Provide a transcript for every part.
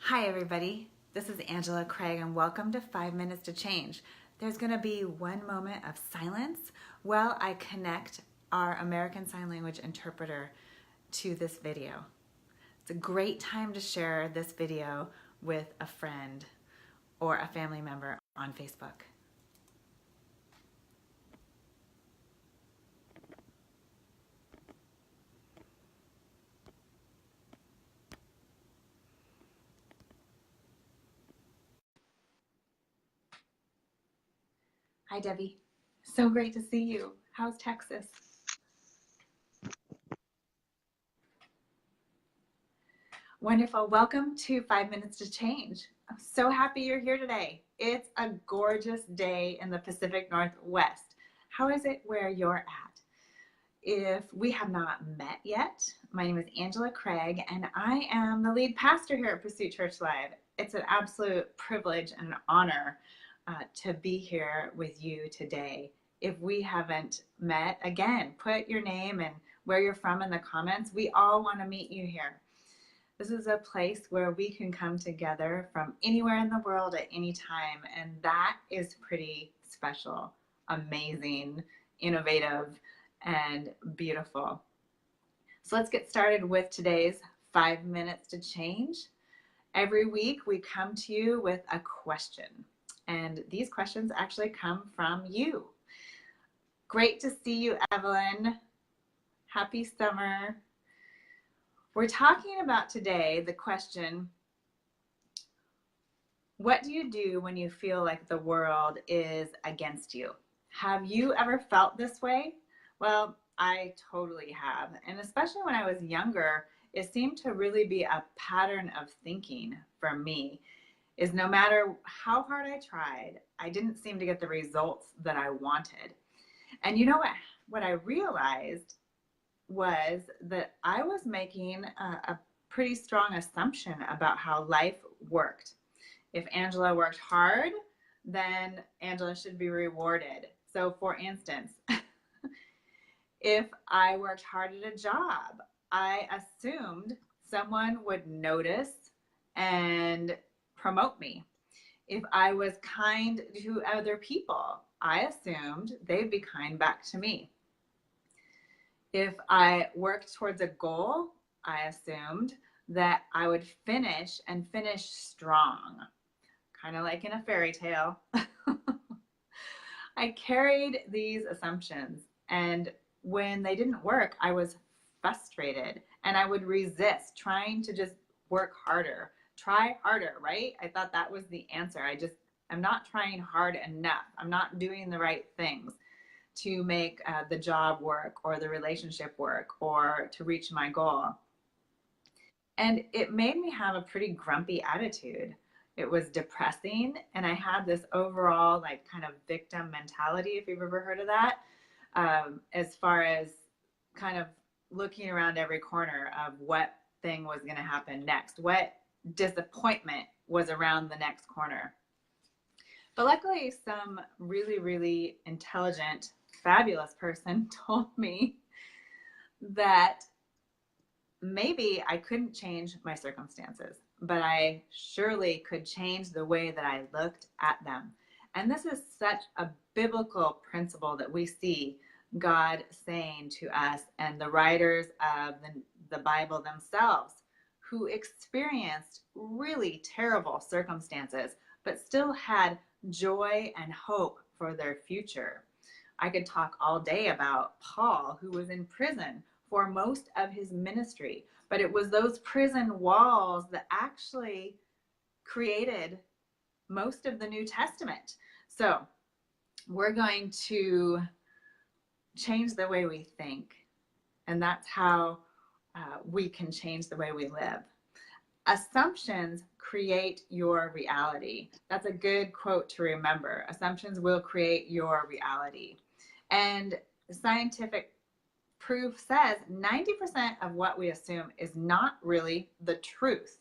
Hi everybody, this is Angela Craig and welcome to 5 Minutes to Change. There's going to be one moment of silence while I connect our American Sign Language interpreter to this video. It's a great time to share this video with a friend or a family member on Facebook. Hi Debbie, so great to see you. How's Texas? Wonderful. Welcome to 5 Minutes to Change. I'm so happy you're here today. It's a gorgeous day in the Pacific Northwest. How is it where you're at? If we have not met yet, my name is Angela Craig and I am the lead pastor here at Pursuit Church Live. It's an absolute privilege and an honor to be here with you today. If we haven't met, again, put your name and where you're from in the comments. We all want to meet you here. This is a place where we can come together from anywhere in the world at any time, and that is pretty special, amazing, innovative, and beautiful. So let's get started with today's 5 Minutes to Change. Every week we come to you with a question, and these questions actually come from you. Great to see you, Evelyn. Happy summer. We're talking about today the question, what do you do when you feel like the world is against you? Have you ever felt this way? Well, I totally have. And especially when I was younger, it seemed to really be a pattern of thinking for me, is no matter how hard I tried, I didn't seem to get the results that I wanted. And you know what I realized was that I was making a pretty strong assumption about how life worked. If Angela worked hard, then Angela should be rewarded. So for instance, if I worked hard at a job, I assumed someone would notice and promote me. If I was kind to other people, I assumed they'd be kind back to me. If I worked towards a goal, I assumed that I would finish and finish strong, kind of like in a fairy tale. I carried these assumptions, and when they didn't work, I was frustrated and I would resist trying to just work harder. Try harder, right? I thought that was the answer. I'm not trying hard enough. I'm not doing the right things to make the job work or the relationship work or to reach my goal. And it made me have a pretty grumpy attitude. It was depressing, and I had this overall like kind of victim mentality, if you've ever heard of that, as far as kind of looking around every corner of what thing was going to happen next, what disappointment was around the next corner. But luckily, some really, really intelligent, fabulous person told me that maybe I couldn't change my circumstances, but I surely could change the way that I looked at them. And this is such a biblical principle that we see God saying to us and the writers of the Bible themselves, who experienced really terrible circumstances, but still had joy and hope for their future. I could talk all day about Paul, who was in prison for most of his ministry, but it was those prison walls that actually created most of the New Testament. So we're going to change the way we think, and that's how we can change the way we live. Assumptions create your reality. That's a good quote to remember. Assumptions will create your reality. And scientific proof says 90% of what we assume is not really the truth.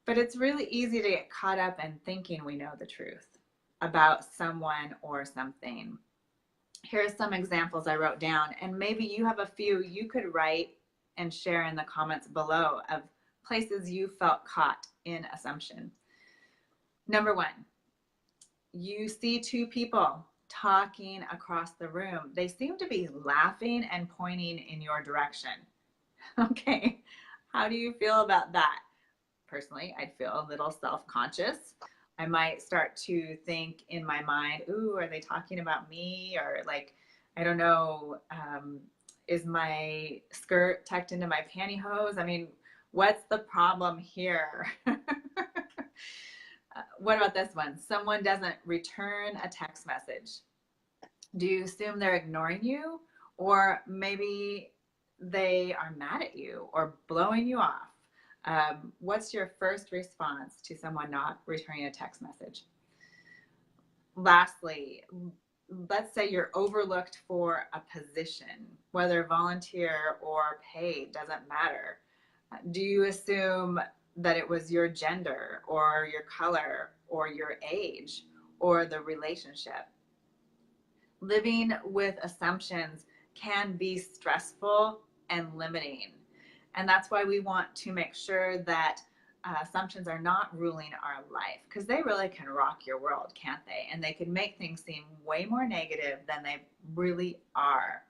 But it's really easy to get caught up in thinking we know the truth about someone or something. Here are some examples I wrote down, and maybe you have a few you could write and share in the comments below of places you felt caught in assumption. Number one, you see two people talking across the room. They seem to be laughing and pointing in your direction. Okay, how do you feel about that? Personally, I'd feel a little self-conscious. I might start to think in my mind, ooh, are they talking about me? Or like, I don't know, is my skirt tucked into my pantyhose? I mean, what's the problem here? What about this one? Someone doesn't return a text message. Do you assume they're ignoring you? Or maybe they are mad at you or blowing you off? What's your first response to someone not returning a text message? Lastly, let's say you're overlooked for a position, whether volunteer or paid, doesn't matter. Do you assume that it was your gender or your color or your age or the relationship? Living with assumptions can be stressful and limiting. And that's why we want to make sure that assumptions are not ruling our life, because they really can rock your world, can't they? And they can make things seem way more negative than they really are.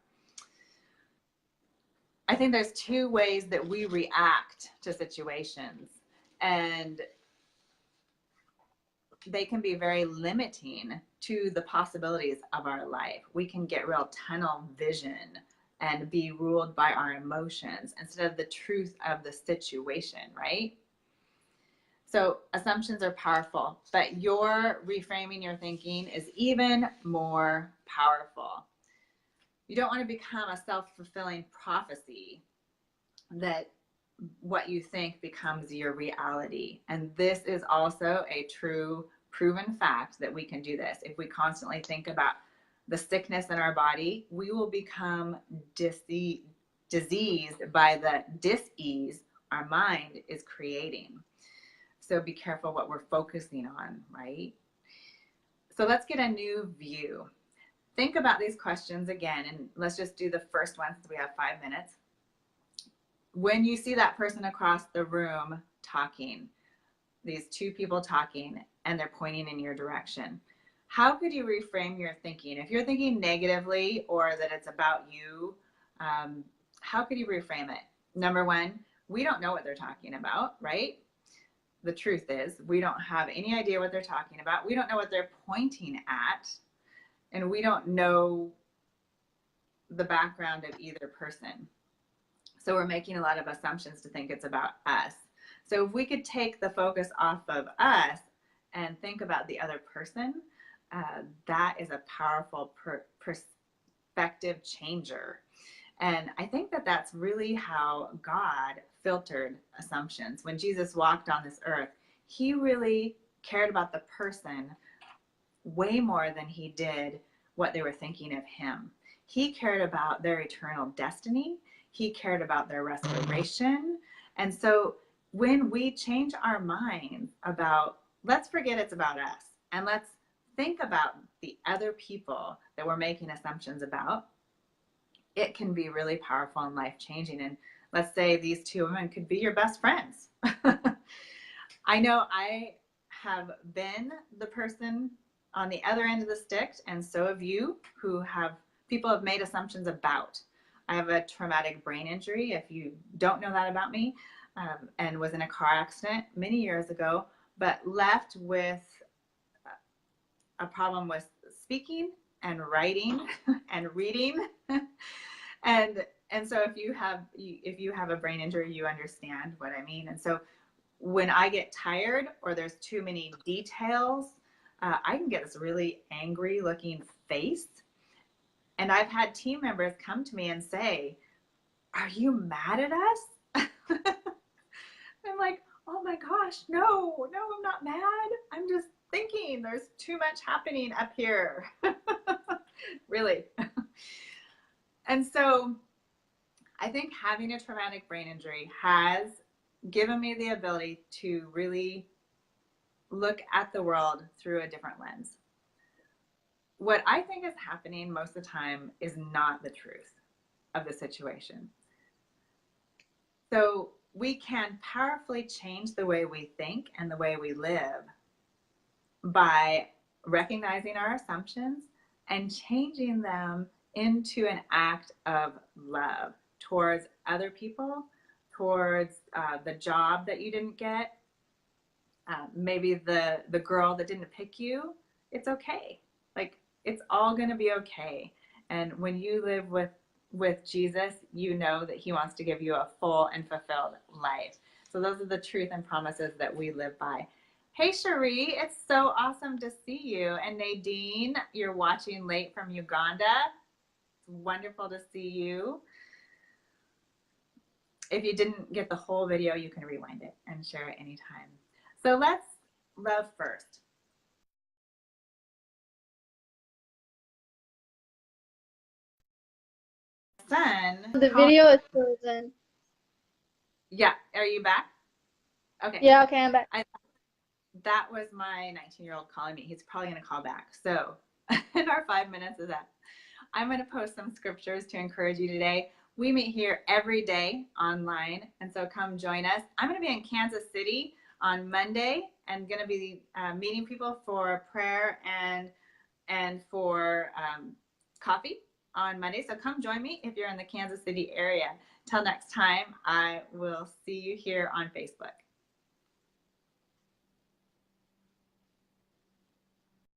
I think there's two ways that we react to situations, and they can be very limiting to the possibilities of our life. We can get real tunnel vision and be ruled by our emotions instead of the truth of the situation, right? So assumptions are powerful, but your reframing your thinking is even more powerful. You don't want to become a self-fulfilling prophecy that what you think becomes your reality. And this is also a true proven fact that we can do this. If we constantly think about the sickness in our body, we will become diseased by the dis-ease our mind is creating. So be careful what we're focusing on, right? So let's get a new view. Think about these questions again, and let's just do the first one since we have 5 minutes. When you see that person across the room talking, these two people talking, and they're pointing in your direction, how could you reframe your thinking? If you're thinking negatively or that it's about you, how could you reframe it? Number one, we don't know what they're talking about, right? The truth is, we don't have any idea what they're talking about. We don't know what they're pointing at, and we don't know the background of either person. So we're making a lot of assumptions to think it's about us. So if we could take the focus off of us and think about the other person, that is a powerful perspective changer. And I think that that's really how God filtered assumptions. When Jesus walked on this earth, he really cared about the person way more than he did what they were thinking of him. He cared about their eternal destiny. He cared about their restoration. And so when we change our minds about, let's forget it's about us and let's think about the other people that we're making assumptions about, it can be really powerful and life-changing. And let's say these two women could be your best friends. I know I have been the person on the other end of the stick, and so have you, people have made assumptions about. I have a traumatic brain injury, if you don't know that about me, and was in a car accident many years ago, but left with a problem with speaking and writing and reading. And so if you have a brain injury, you understand what I mean. And so when I get tired or there's too many details, I can get this really angry looking face. And I've had team members come to me and say, "Are you mad at us?" I'm like, "Oh my gosh, no, I'm not mad. I'm just thinking there's too much happening up here." Really. And so I think having a traumatic brain injury has given me the ability to really look at the world through a different lens. What I think is happening most of the time is not the truth of the situation. So we can powerfully change the way we think and the way we live by recognizing our assumptions and changing them into an act of love towards other people, towards the job that you didn't get, maybe the girl that didn't pick you. It's okay. Like, it's all going to be okay. And when you live with Jesus, you know that he wants to give you a full and fulfilled life. So those are the truth and promises that we live by. Hey, Cherie, it's so awesome to see you. And Nadine, you're watching late from Uganda. It's wonderful to see you. If you didn't get the whole video, you can rewind it and share it anytime. So let's love first. Son. The video is frozen. Yeah, are you back? Okay. Yeah, okay, I'm back. That was my 19-year-old calling me. He's probably going to call back. So in our 5 minutes is up. I'm going to post some scriptures to encourage you today. We meet here every day online, and so come join us. I'm going to be in Kansas City on Monday and going to be meeting people for prayer and for coffee on Monday. So come join me if you're in the Kansas City area. Till next time, I will see you here on Facebook.